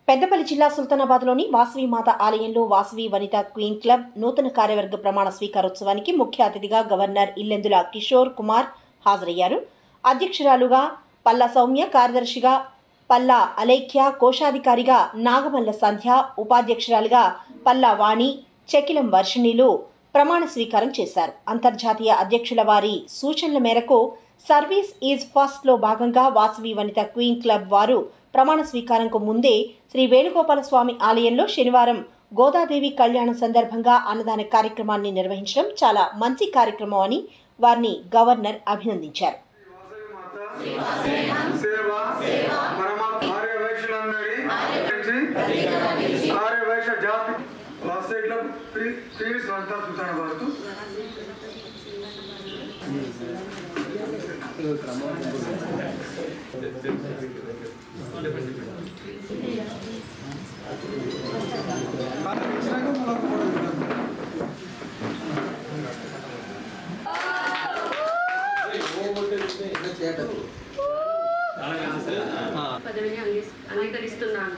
పెద్దపల్లి జిల్లా సుల్తానాబాద్లోని వాసవి మాత ఆలయంలో వాసవి వనిత queen club నూతన కార్యవర్గ ప్రమాణ స్వీకారోత్సవానికి ముఖ్య అతిథిగా గవర్నర్ ఇల్లెందుల కిషోర్ కుమార్ హాజరయ్యారు. అధ్యక్షురాలుగా పల్లా సౌమ్య, కార్యదర్శిగా పల్లా అలేఖ్య, కోశాధికారిగా నాగమల్ల సంధ్య, ఉపాధ్యక్షురాలుగా పల్లా వాణి, చెకిలం వర్షిణిలు ప్రమాణ స్వీకారం చేశారు. అంతర్జాతీయ అధ్యక్షుల వారి సూచనల మేరకు సర్వీస్ ఈజ్ ఫస్ట్ లో భాగంగా వాసవి వనిత క్వీన్ క్లబ్ వారు ప్రమాణ స్వీకారంకు ముందే శ్రీ వేణుగోపాల స్వామి ఆలయంలో శనివారం గోదాదేవి కళ్యాణం సందర్భంగా అన్నదాన కార్యక్రమాన్ని నిర్వహించడం చాలా మంచి కార్యక్రమం అని వారిని గవర్నర్ అభినందించారు. పదవిని అంగీకరిస్తున్నాను.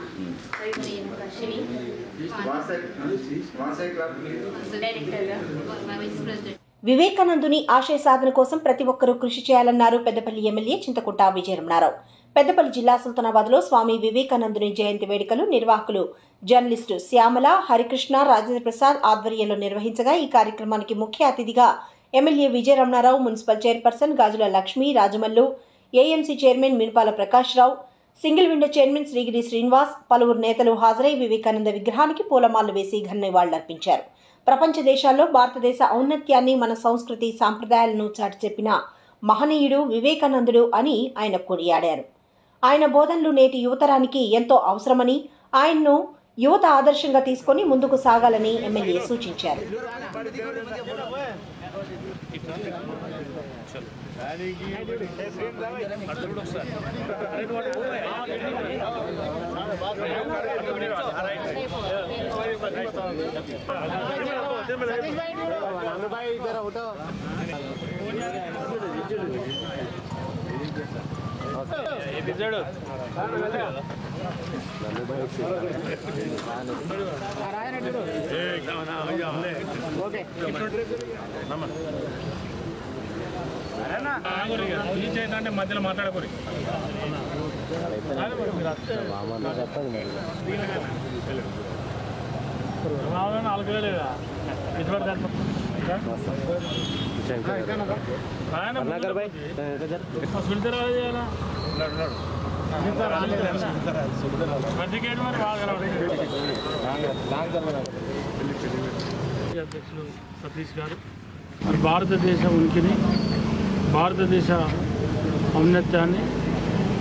వివేకానందుని ఆశయ సాధన కోసం ప్రతి ఒక్కరూ కృషి చేయాలన్నారు పెద్దపల్లి ఎమ్మెల్యే చింతకుంట విజయరమణారావు. పెద్దపల్లి జిల్లా సుల్తానాబాద్లో స్వామి వివేకానందుని జయంతి వేడుకలు నిర్వాహకులు జర్నలిస్టు శ్యామల, హరికృష్ణ, రాజేంద్ర ప్రసాద్ ఆధ్వర్యంలో నిర్వహించగా ఈ కార్యక్రమానికి ముఖ్య అతిథిగా MLA Vijayaramanarao, municipal chairperson Gajula Lakshmi, Rajamallu, AMC chairman Minupala Prakash Rao, single window chairman Srigiri Srinivas, పలువురు నేతలు హాజరై వివేకానంద విగ్రహానికి పూలమాలలు వేసి ఘన నివాళులర్పించారు. ప్రపంచ దేశాల్లో భారతదేశ ఔన్నత్యాన్ని, మన సంస్కృతి సాంప్రదాయాలను చాటి చెప్పిన మహనీయుడు వివేకానందుడు అని ఆయన కొనియాడారు. ఆయన బోధనలు నేటి యువతరానికి ఎంతో అవసరమని, ఆయన్ను యువత ఆదర్శంగా తీసుకొని ముందుకు సాగాలని ఎమ్మెల్యే సూచించారు. మధ్యలో మాట్లాడకూరి అధ్యక్షులు సతీష్ గారు భారతదేశ ఉనికిని, భారతదేశ ఔన్నత్యాన్ని,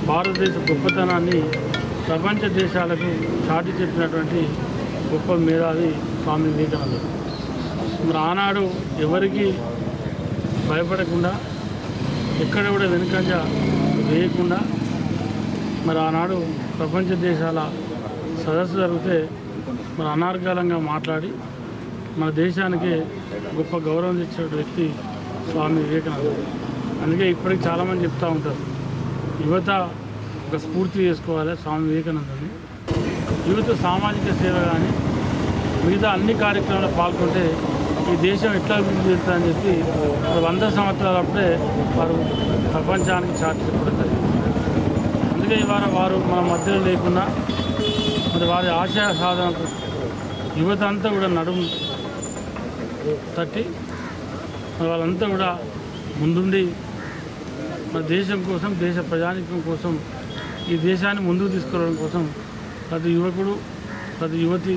భారతదేశ గొప్పతనాన్ని ప్రపంచ దేశాలకు చాటి చెప్పినటువంటి గొప్ప మేధావి స్వామి వివేకానందుడు. మరి ఆనాడు ఎవరికి భయపడకుండా, ఎక్కడ కూడా వెనుకంజ వేయకుండా, మరి ఆనాడు ప్రపంచ దేశాల సదస్సు జరిగితే మరి అనార్గాలంగా మాట్లాడి మన దేశానికి గొప్ప గౌరవం ఇచ్చే వ్యక్తి స్వామి వివేకానందుడు. అందుకే ఇప్పటికి చాలామంది చెప్తూ ఉంటారు, యువత ఒక స్ఫూర్తి చేసుకోవాలి స్వామి వివేకానందుని. యువత సామాజిక సేవ కానీ మిగతా అన్ని కార్యక్రమాల్లో పాల్గొంటే ఈ దేశం ఎట్లా అభివృద్ధి చెందుతుందని చెప్పి 100 సంవత్సరాల అప్పుడే వారు ప్రపంచానికి చాటి చెప్పడం జరిగింది. అందుకే ఇవాళ వారు మన మధ్యలో లేకుండా మరి వారి ఆశయ సాధనకు యువత అంతా కూడా నడుము తట్టి మరి వాళ్ళంతా కూడా ముందుండి మన దేశం కోసం, దేశ ప్రజానికం కోసం, ఈ దేశాన్ని ముందుకు తీసుకురావడం కోసం ప్రతి యువకుడు, ప్రతి యువతి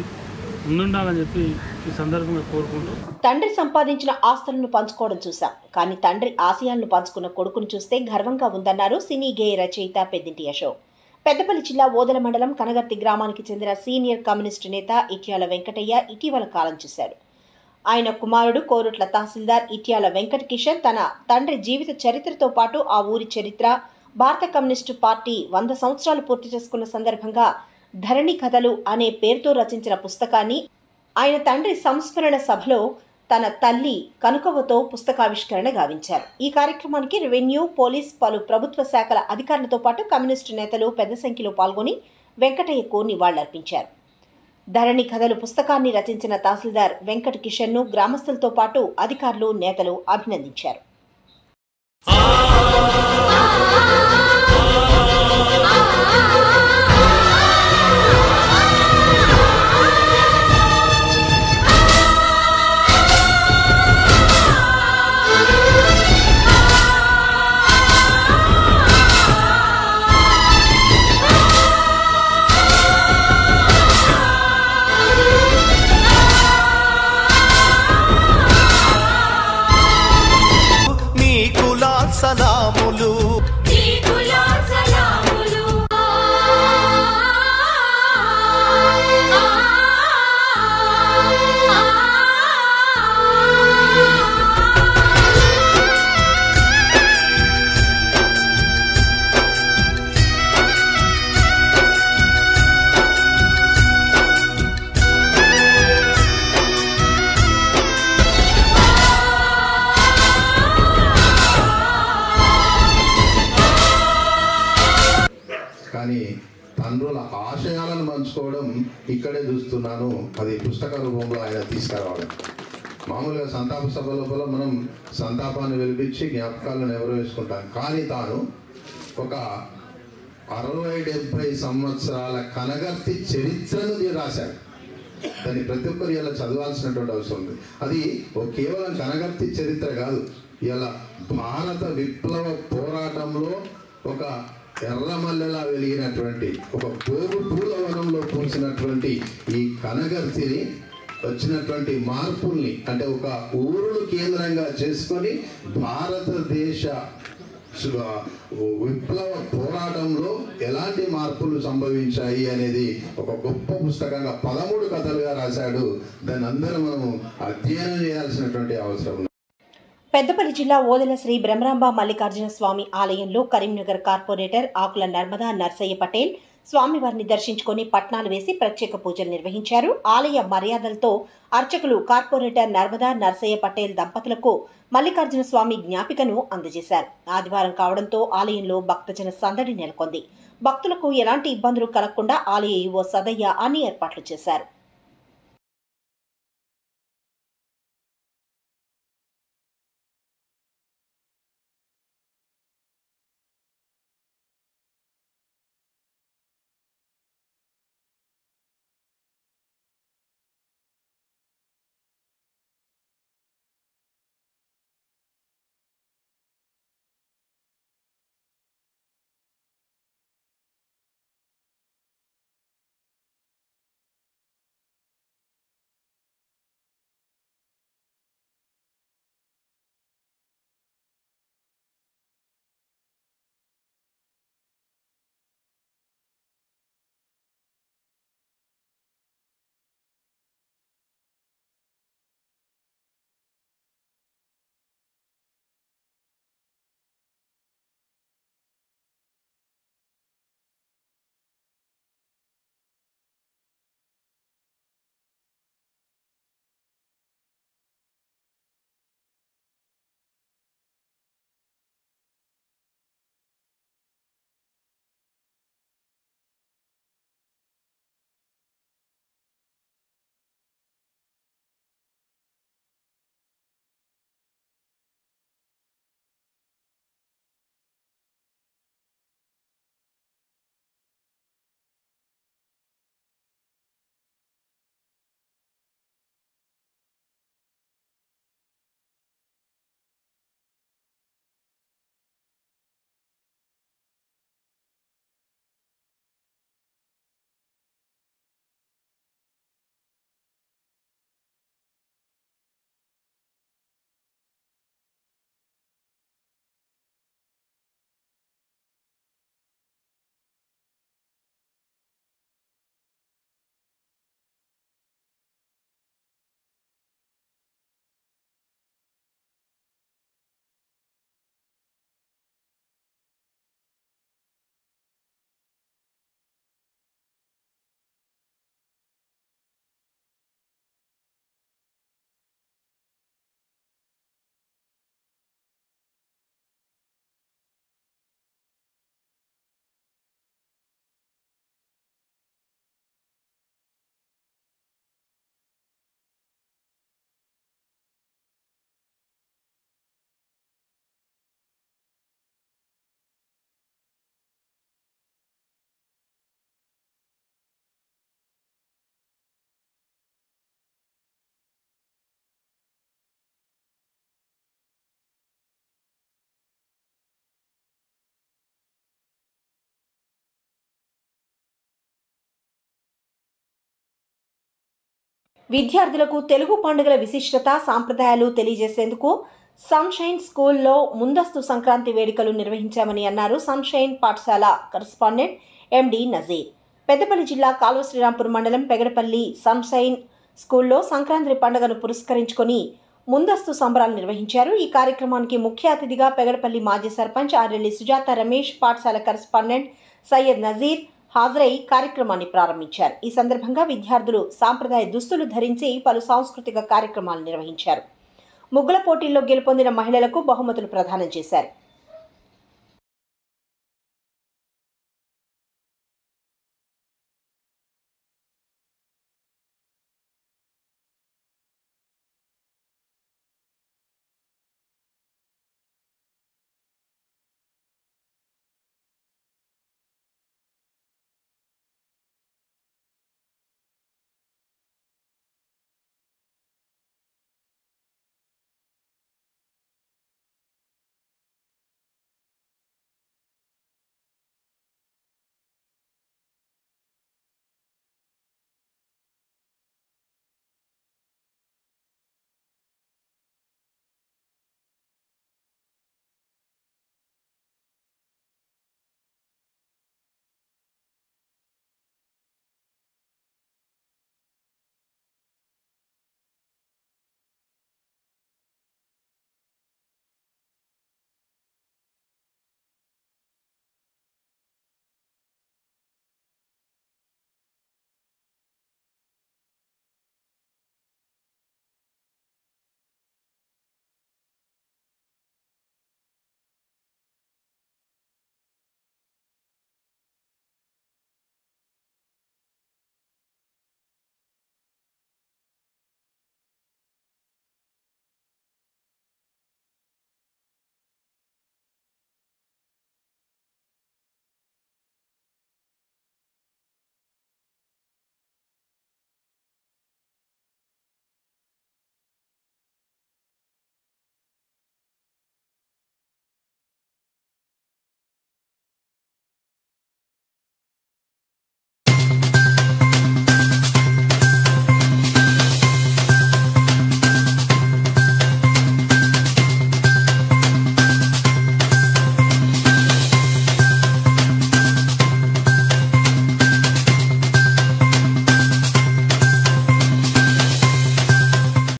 ముందుండాలని చెప్పి ఈ సందర్భంగా కోరుకుంటూ, తండ్రి సంపాదించిన ఆస్తులను పంచుకోవడం చూశాం, కానీ తండ్రి ఆశయాలను పంచుకున్న కొడుకును చూస్తే గర్వంగా ఉందన్నారు సినీ గేయ రచయిత పెద్దింటి అశోక్. పెద్దపల్లి జిల్లా ఓదెల మండలం కనగర్తి గ్రామానికి చెందిన సీనియర్ కమ్యూనిస్టు నేత ఇట్యాల వెంకటయ్య ఇటీవల కాలం చేశాడు. ఆయన కుమారుడు కోరుట్ల తహసీల్దార్ ఇట్యాల వెంకట కిషన్ తన తండ్రి జీవిత చరిత్రతో పాటు ఆ ఊరి చరిత్ర, భారత కమ్యూనిస్టు పార్టీ 100 సంవత్సరాలు పూర్తి చేసుకున్న సందర్భంగా ధరణి కథలు అనే పేరుతో రచించిన పుస్తకాన్ని ఆయన తండ్రి సంస్మరణ సభలో తన తల్లి కనుకవతో పుస్తకావిష్కరణ గావించారు. ఈ కార్యక్రమానికి రెవెన్యూ, పోలీస్, పలు ప్రభుత్వ శాఖల అధికారులతో పాటు కమ్యూనిస్టు నేతలు పెద్ద సంఖ్యలో పాల్గొని వెంకటయ్యకు నివాళులర్పించారు. ధరణి కథలు పుస్తకాన్ని రచించిన తహసీల్దార్ వెంకట కిషన్ను గ్రామస్తులతో పాటు అధికారులు, నేతలు అభినందించారు. సలాములు కానీ తండ్రుల ఆశయాలను పంచుకోవడం ఇక్కడే చూస్తున్నాను. అది పుస్తక రూపంలో ఆయన తీసుకురావడం. మామూలుగా సంతాప సభ లోపల మనం సంతాపాన్ని వెలిపించి జ్ఞాపకాలను ఎవరు వేసుకుంటాం. కానీ తాను ఒక 60-70 సంవత్సరాల కనగర్తి చరిత్రను రాశాడు. దాన్ని ప్రతి ఒక్కరు ఇలా చదవాల్సినటువంటి అవసరం ఉంది. అది కేవలం కనగర్తి చరిత్ర కాదు. ఇలా భారత విప్లవ పోరాటంలో ఒక ఎర్రమల్లెలా వెలిగినటువంటి, ఒక పోగు పూలవనంలో పూసినటువంటి ఈ కనగర్తిని వచ్చినటువంటి మార్పుల్ని, అంటే ఒక ఊరును కేంద్రంగా చేసుకొని భారతదేశ విప్లవ పోరాటంలో ఎలాంటి మార్పులు సంభవించాయి అనేది ఒక గొప్ప పుస్తకంగా 13 కథలుగా రాశాడు. దాన్ని అందరూ మనం అధ్యయనం చేయాల్సినటువంటి అవసరం ఉంది. పెద్దపల్లి జిల్లా ఓదెల శ్రీ బ్రహ్మరాంబ మల్లికార్జున స్వామి ఆలయంలో కరీంనగర్ కార్పొరేటర్ ఆకుల నర్మదా నర్సయ్య పటేల్ స్వామివారిని దర్శించుకుని పట్నాలు వేసి ప్రత్యేక పూజలు నిర్వహించారు. ఆలయ మర్యాదలతో అర్చకులు కార్పొరేటర్ నర్మదా నర్సయ్య పటేల్ దంపతులకు మల్లికార్జున స్వామి జ్ఞాపికను అందజేశారు. ఆదివారం కావడంతో ఆలయంలో భక్తజన సందడి నెలకొంది. భక్తులకు ఎలాంటి ఇబ్బందులు కలగకుండా ఆలయ ఈవో సదయ్య అన్ని ఏర్పాట్లు చేశారు. విద్యార్థులకు తెలుగు పండుగల విశిష్టత సాంప్రదాయాలు తెలియజేసేందుకు సన్షైన్ స్కూల్లో ముందస్తు సంక్రాంతి వేడుకలు నిర్వహించామని అన్నారు సన్షైన్ పాఠశాల కరెస్పాండెంట్ ఎండి నజీర్. పెద్దపల్లి జిల్లా కాల్వ శ్రీరాంపూర్ మండలం పెగడపల్లి సన్షైన్ స్కూల్లో సంక్రాంతి పండుగను పురస్కరించుకొని ముందస్తు సంబరాలు నిర్వహించారు. ఈ కార్యక్రమానికి ముఖ్య అతిథిగా పెగడపల్లి మాజీ సర్పంచ్ ఆర్ఎల్లి సుజాత రమేష్, పాఠశాల కరెస్పాండెంట్ సయ్యద్ నజీర్ హాజరై కార్యక్రమాన్ని ప్రారంభించారు. ఈ సందర్భంగా విద్యార్థులు సాంప్రదాయ దుస్తులు ధరించి పలు సాంస్కృతిక కార్యక్రమాలు నిర్వహించారు. ముగ్గుల పోటీల్లో గెలుపొందిన మహిళలకు బహుమతులు ప్రదానం చేశారు.